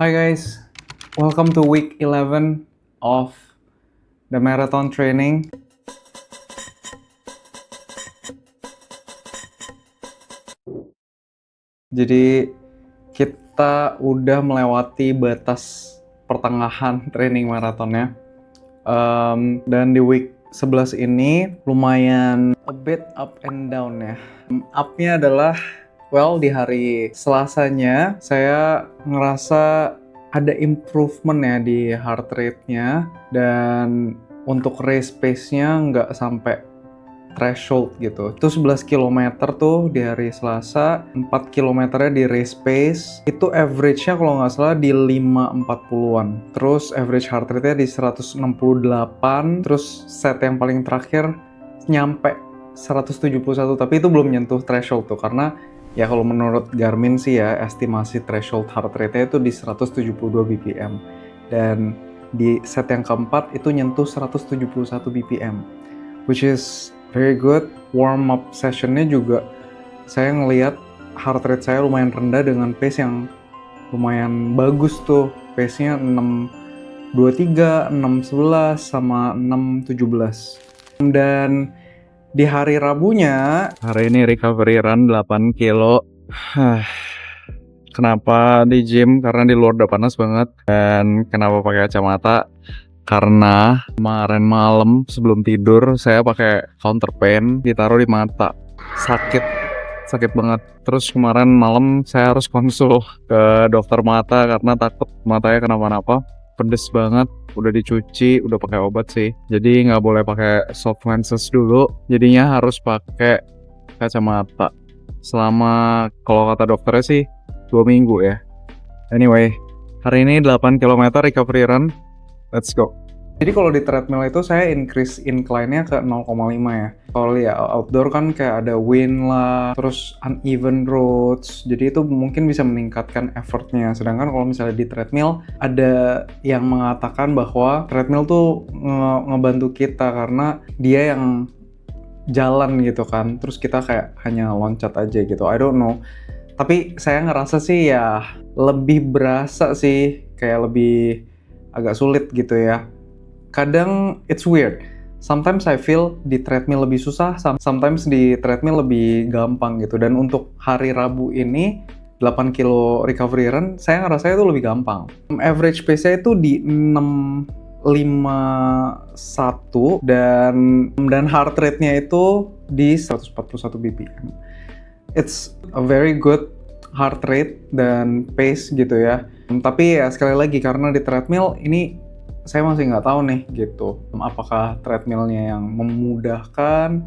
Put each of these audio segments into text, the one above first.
Hi guys, welcome to week 11 of the marathon training. Jadi kita udah melewati batas pertengahan training maratonnya. Dan di week 11 ini lumayan a bit up and down ya. Up-nya adalah, di hari Selasanya saya ngerasa ada improvement ya di heart rate-nya, dan untuk race pace-nya nggak sampai threshold gitu. Itu 11 km tuh di hari Selasa, 4 km-nya di race pace, itu average-nya kalau nggak salah di 5.40-an. Terus average heart rate-nya di 168, terus set yang paling terakhir nyampe 171, tapi itu belum nyentuh threshold tuh, karena ya kalau menurut Garmin sih ya, estimasi threshold heart rate-nya itu di 172 bpm. Dan di set yang keempat itu nyentuh 171 bpm, which is very good. Warm up sessionnya juga saya ngelihat heart rate saya lumayan rendah dengan pace yang lumayan bagus tuh. Pace-nya 6.23, 6.11, sama 6.17. Dan di hari Rabunya, hari ini recovery run 8 kilo. Kenapa di gym? Karena di luar udah panas banget. Dan kenapa pakai kacamata? Karena kemarin malam sebelum tidur saya pakai counter pen ditaruh di mata. Sakit banget. Terus kemarin malam saya harus konsul ke dokter mata karena takut matanya kenapa-napa. Pedes banget, udah dicuci, udah pakai obat sih. Jadi nggak boleh pakai soft lenses dulu. Jadinya harus pakai kacamata. Selama, kalau kata dokternya sih 2 minggu ya. Anyway, hari ini 8 km recovery run. Let's go. Jadi kalau di treadmill itu saya increase incline-nya ke 0,5 ya. Kalau ya outdoor kan kayak ada wind lah, terus uneven roads. Jadi itu mungkin bisa meningkatkan effortnya. Sedangkan kalau misalnya di treadmill, ada yang mengatakan bahwa treadmill tuh ngebantu kita karena dia yang jalan gitu kan. Terus kita kayak hanya loncat aja gitu. I don't know. Tapi saya ngerasa sih ya lebih berasa sih, kayak lebih agak sulit gitu ya. Kadang it's weird. Sometimes I feel di treadmill lebih susah, sometimes di treadmill lebih gampang gitu. Dan untuk hari Rabu ini 8 kilo recovery run, saya ngerasa itu lebih gampang. Average pace-nya itu di 6.51 dan heart rate-nya itu di 141 bpm. It's a very good heart rate dan pace gitu ya. Tapi ya sekali lagi, karena di treadmill ini saya masih nggak tahu nih gitu, apakah treadmillnya yang memudahkan.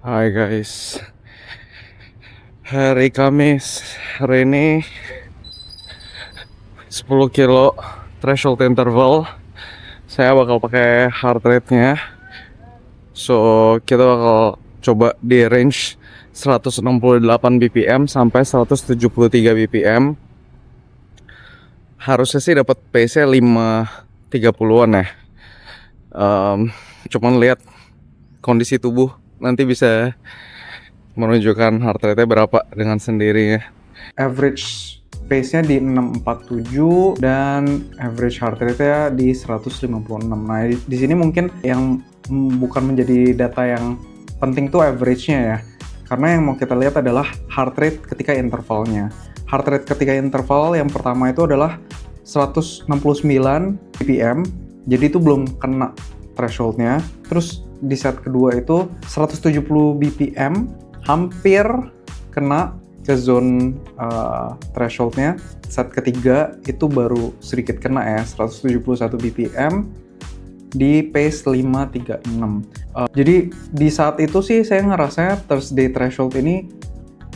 Hai guys, hari Kamis, hari ini 10 kilo threshold interval. Saya bakal pakai heart rate-nya, so kita bakal coba di range 168 bpm sampai 173 bpm. Harusnya sih dapat pace-nya 5.30-an ya. Cuman lihat kondisi tubuh nanti bisa menunjukkan heart rate-nya berapa dengan sendirinya. Average pace-nya di 6.47 dan average heart rate-nya di 156. Nah, di sini mungkin yang bukan menjadi data yang penting tuh average-nya ya. Karena yang mau kita lihat adalah heart rate ketika intervalnya. Heart rate ketika interval yang pertama itu adalah 169 bpm, jadi itu belum kena thresholdnya. Terus di set kedua itu 170 bpm, hampir kena ke zone thresholdnya. Set ketiga itu baru sedikit kena ya, 171 bpm di pace 5.36. Jadi di saat itu sih saya ngerasanya Thursday threshold ini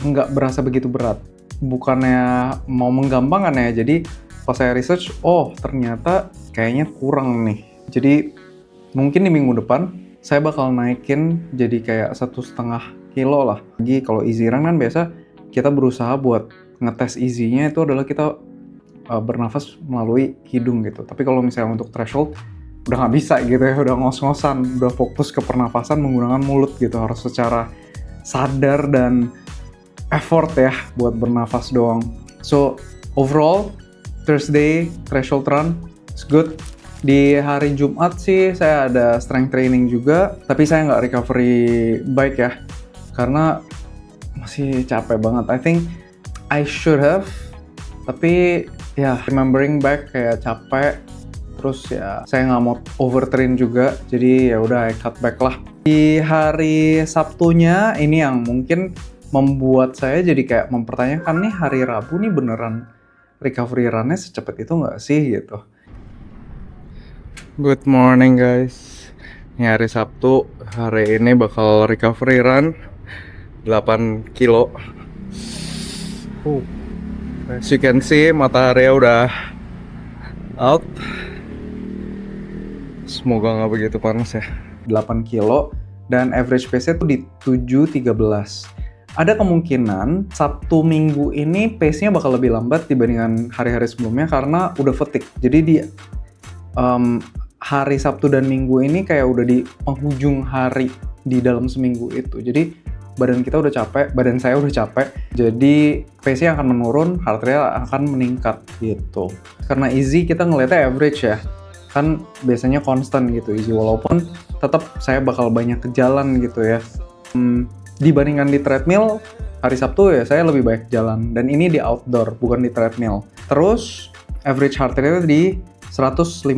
nggak berasa begitu berat. Bukannya mau menggampangkan ya, jadi pas saya research, ternyata kayaknya kurang nih. Jadi mungkin di minggu depan saya bakal naikin jadi kayak 1,5 kilo lah. Lagi kalau easy run kan biasa kita berusaha buat ngetes easy-nya itu adalah kita bernafas melalui hidung gitu. Tapi kalau misalnya untuk threshold udah nggak bisa gitu ya, udah ngos-ngosan, udah fokus ke pernafasan menggunakan mulut gitu, harus secara sadar dan effort ya buat bernafas doang. So overall Thursday threshold run is good. Di hari Jumat sih saya ada strength training juga, tapi saya nggak recovery bike ya, karena masih capek banget. I think I should have, tapi ya remembering back kayak capek, terus ya saya nggak mau overtrain juga, jadi ya udah I cut back lah. Di hari Sabtunya ini yang mungkin membuat saya jadi kayak mempertanyakan nih, hari Rabu nih beneran recovery run-nya secepat itu nggak sih gitu. Good morning guys. Ini hari Sabtu. Hari ini bakal recovery run 8 kilo. As you can see, matahari udah out. Semoga nggak begitu panas ya. 8 kilo dan average pace-nya tuh di 7.13. Ada kemungkinan Sabtu Minggu ini pace-nya bakal lebih lambat dibandingkan hari-hari sebelumnya karena udah fatigue. Jadi di hari Sabtu dan Minggu ini kayak udah di penghujung hari di dalam seminggu itu. Jadi badan kita udah capek, badan saya udah capek. Jadi pace-nya akan menurun, heart rate akan meningkat gitu. Karena easy kita ngeliatnya average ya. Kan biasanya konstan gitu easy, walaupun tetap saya bakal banyak ke jalan gitu ya. Dibandingkan di treadmill, hari Sabtu ya saya lebih banyak jalan, dan ini di outdoor bukan di treadmill. Terus average heart rate di 151,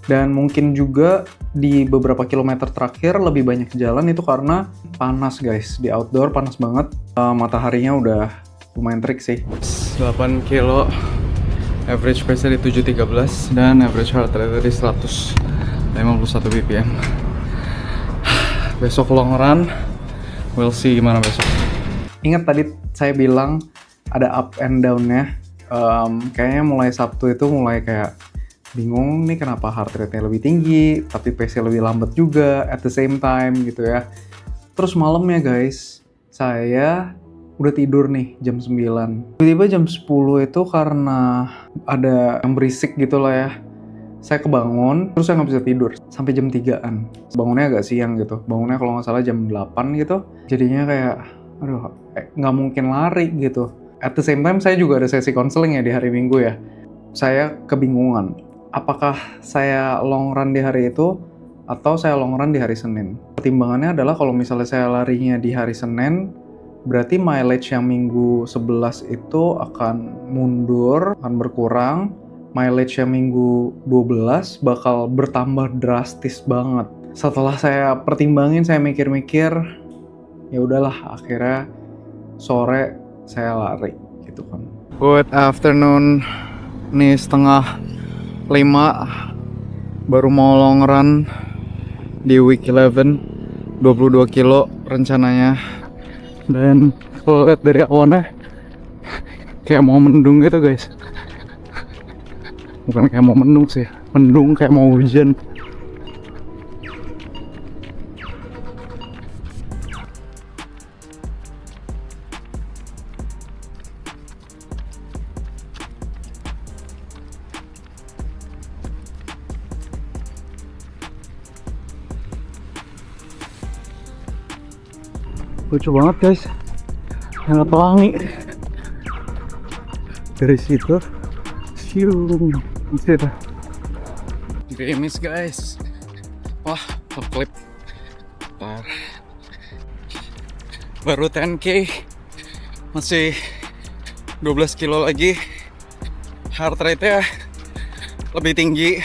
dan mungkin juga di beberapa kilometer terakhir lebih banyak jalan itu karena panas guys. Di outdoor panas banget, mataharinya udah lumayan terik sih. 8 kilo, average pace-nya di 7.13 dan average heart rate di 151 bpm. Besok long run, we'll see gimana besok. Ingat tadi saya bilang ada up and down-nya. Kayaknya mulai Sabtu itu mulai kayak bingung nih kenapa heart rate-nya lebih tinggi tapi pace-nya lebih lambat juga at the same time gitu ya. Terus malamnya guys, saya udah tidur nih jam 9. Tiba-tiba jam 10 itu karena ada yang berisik gitu lah ya, saya kebangun, terus saya nggak bisa tidur sampai jam 3-an. Bangunnya agak siang gitu, bangunnya kalau nggak salah jam 8 gitu. Jadinya kayak, aduh, nggak mungkin lari gitu. At the same time, saya juga ada sesi konseling ya di hari Minggu ya. Saya kebingungan, apakah saya long run di hari itu, atau saya long run di hari Senin. Pertimbangannya adalah kalau misalnya saya larinya di hari Senin, berarti mileage yang minggu 11 itu akan mundur, akan berkurang. Mileage yang minggu 12 bakal bertambah drastis banget. Setelah saya pertimbangin, saya mikir-mikir, ya udahlah, akhirnya sore saya lari gitu kan. Good afternoon. Nih 4:30, baru mau long run di week 11, 22 kilo rencananya. Dan kalau lihat dari awannya kayak mau mendung gitu guys. Bukan kayak mau mendung sih, mendung kayak mau hujan. Lucu banget guys, sangat pelangi. Dari situ, siung, situ. Gerimis guys, wah, klip. Baru 10k, masih 12 kilo lagi. Heart rate-nya lebih tinggi,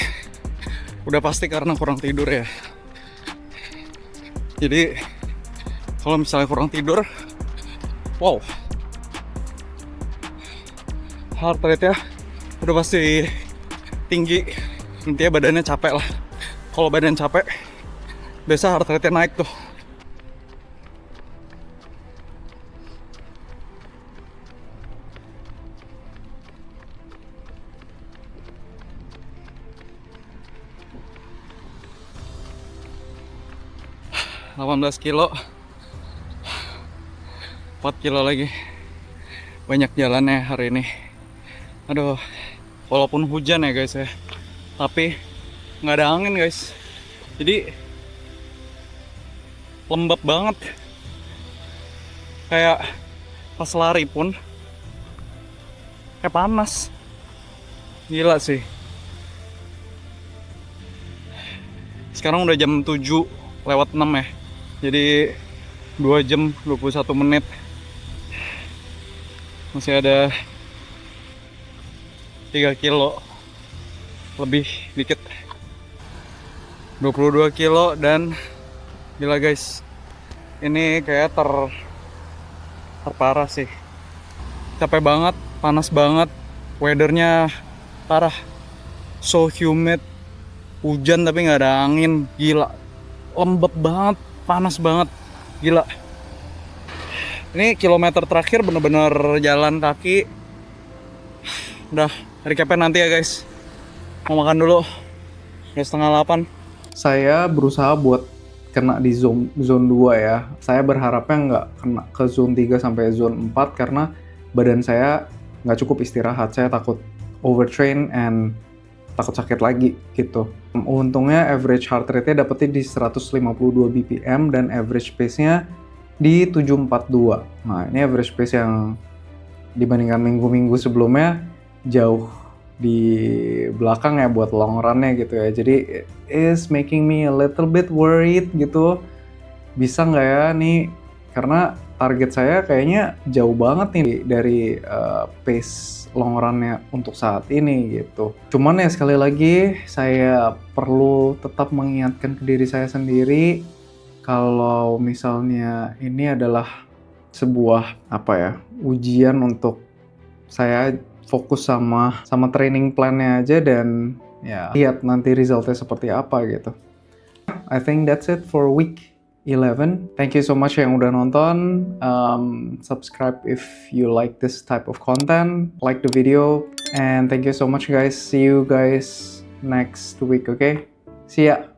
udah pasti karena kurang tidur ya. Jadi kalau misalnya kurang tidur, wow, heart rate-nya udah pasti tinggi. Intinya badannya capek lah. Kalau badan capek, biasa heart rate-nya naik tuh. $18 kilo, 4 kilo lagi. Banyak jalannya hari ini. Aduh, walaupun hujan ya guys ya, tapi nggak ada angin guys. Jadi lembab banget. Kayak pas lari pun panas. Gila sih. Sekarang udah jam 7:06 ya. Jadi 2 jam 21 menit. Masih ada 3 kilo lebih dikit. 22 kilo dan gila guys. Ini kayak terparah sih. Capek banget, panas banget. Weathernya parah. So humid. Hujan tapi nggak ada angin. Gila. Lembab banget, panas banget. Gila. Ini kilometer terakhir bener-bener jalan kaki. Udah, recapnya nanti ya guys. Mau makan dulu. Udah 7:30. Saya berusaha buat kena di zone 2 ya. Saya berharapnya nggak kena ke zone 3 sampai zone 4 karena badan saya nggak cukup istirahat. Saya takut overtrain and takut sakit lagi gitu. Untungnya average heart rate-nya dapetnya di 152 BPM dan average pace-nya di 742. Nah, ini average pace yang dibandingkan minggu-minggu sebelumnya jauh di belakang ya buat long run-nya gitu ya. Jadi it is making me a little bit worried gitu. Bisa nggak ya nih, karena target saya kayaknya jauh banget nih dari pace long run-nya untuk saat ini gitu. Cuman ya sekali lagi saya perlu tetap mengingatkan ke diri saya sendiri kalau misalnya ini adalah sebuah ujian untuk saya fokus sama training plan-nya aja dan ya lihat nanti resultnya seperti apa gitu. I think that's it for week 11. Thank you so much yang udah nonton. Subscribe if you like this type of content. Like the video. And thank you so much guys. See you guys next week, okay? See ya!